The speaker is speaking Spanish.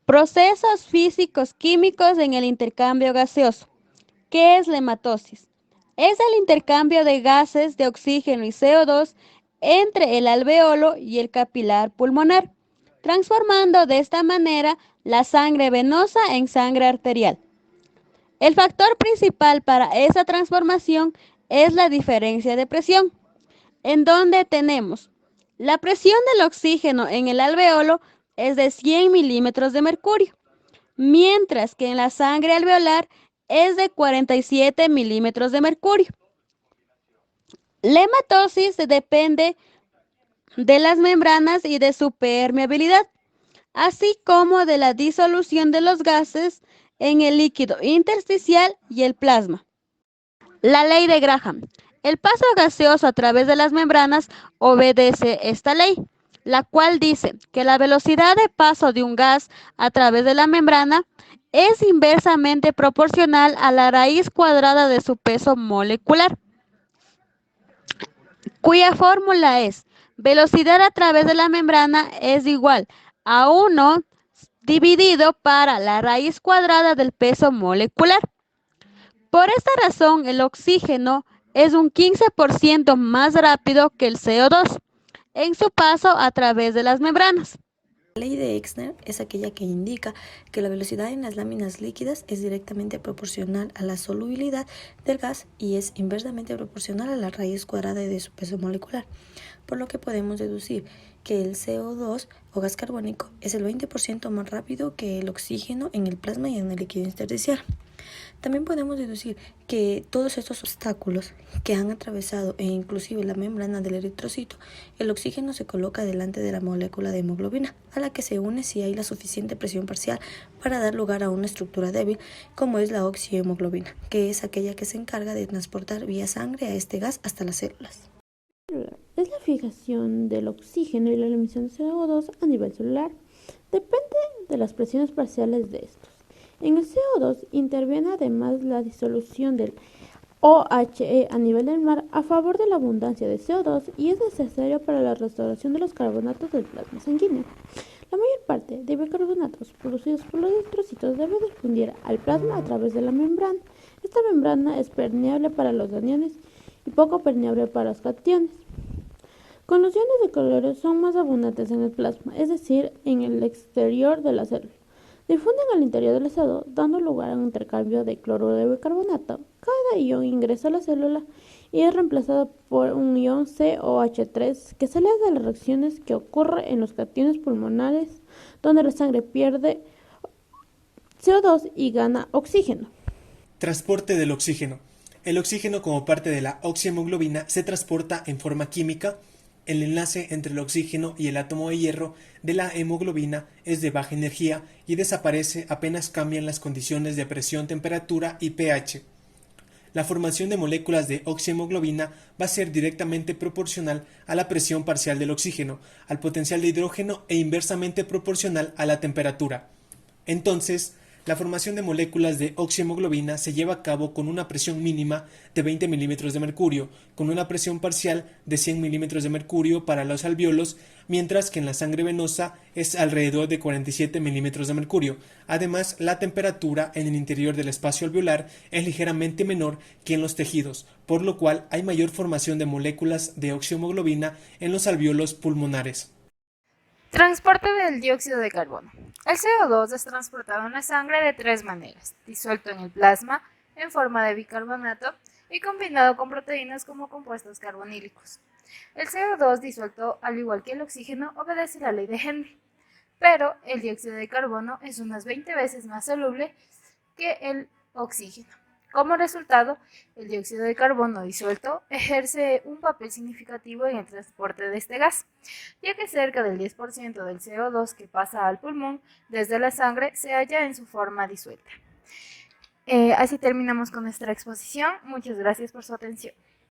Procesos físicos químicos en el intercambio gaseoso. ¿Qué es la hematosis? Es el intercambio de gases de oxígeno y CO2 entre el alveolo y el capilar pulmonar, transformando de esta manera la sangre venosa en sangre arterial. El factor principal para esa transformación es la diferencia de presión, en donde tenemos la presión del oxígeno en el alveolo es de 100 milímetros de mercurio, mientras que en la sangre alveolar es de 47 milímetros de mercurio. La hematosis depende de las membranas y de su permeabilidad, así como de la disolución de los gases en el líquido intersticial y el plasma. La ley de Graham. El paso gaseoso a través de las membranas obedece esta ley, la cual dice que la velocidad de paso de un gas a través de la membrana es inversamente proporcional a la raíz cuadrada de su peso molecular, cuya fórmula es velocidad a través de la membrana es igual a 1 dividido para la raíz cuadrada del peso molecular. Por esta razón, el oxígeno es un 15% más rápido que el CO2 en su paso a través de las membranas. La ley de Exner es aquella que indica que la velocidad en las láminas líquidas es directamente proporcional a la solubilidad del gas y es inversamente proporcional a la raíz cuadrada de su peso molecular, por lo que podemos deducir que el CO2 o gas carbónico es el 20% más rápido que el oxígeno en el plasma y en el líquido intersticial. También podemos deducir que todos estos obstáculos que han atravesado e inclusive la membrana del eritrocito, el oxígeno se coloca delante de la molécula de hemoglobina, a la que se une si hay la suficiente presión parcial para dar lugar a una estructura débil, como es la oxihemoglobina, que es aquella que se encarga de transportar vía sangre a este gas hasta las células. Es la fijación del oxígeno y la emisión de CO2 a nivel celular. Depende de las presiones parciales de estos. En el CO2 interviene además la disolución del OHE a nivel del mar a favor de la abundancia de CO2 y es necesario para la restauración de los carbonatos del plasma sanguíneo. La mayor parte de bicarbonatos producidos por los eritrocitos debe difundir al plasma a través de la membrana. Esta membrana es permeable para los aniones y poco permeable para los cationes. Con los iones de calor son más abundantes en el plasma, es decir, en el exterior de la célula. Difunden al interior del estado, dando lugar a un intercambio de cloruro de bicarbonato. Cada ion ingresa a la célula y es reemplazado por un ion COH3 que sale de las reacciones que ocurren en los cationes pulmonares, donde la sangre pierde CO2 y gana oxígeno. Transporte del oxígeno. El oxígeno como parte de la oxihemoglobina se transporta en forma química. El enlace entre el oxígeno y el átomo de hierro de la hemoglobina es de baja energía y desaparece apenas cambian las condiciones de presión, temperatura y pH. La formación de moléculas de oxihemoglobina va a ser directamente proporcional a la presión parcial del oxígeno, al potencial de hidrógeno e inversamente proporcional a la temperatura. Entonces, la formación de moléculas de oxihemoglobina se lleva a cabo con una presión mínima de 20 milímetros de mercurio, con una presión parcial de 100 milímetros de mercurio para los alvéolos, mientras que en la sangre venosa es alrededor de 47 milímetros de mercurio. Además, la temperatura en el interior del espacio alveolar es ligeramente menor que en los tejidos, por lo cual hay mayor formación de moléculas de oxihemoglobina en los alvéolos pulmonares. Transporte del dióxido de carbono. El CO2 es transportado en la sangre de tres maneras: disuelto en el plasma, en forma de bicarbonato y combinado con proteínas como compuestos carbonílicos. El CO2 disuelto, al igual que el oxígeno, obedece la ley de Henry, pero el dióxido de carbono es unas 20 veces más soluble que el oxígeno. Como resultado, el dióxido de carbono disuelto ejerce un papel significativo en el transporte de este gas, ya que cerca del 10% del CO2 que pasa al pulmón desde la sangre se halla en su forma disuelta. Así terminamos con nuestra exposición. Muchas gracias por su atención.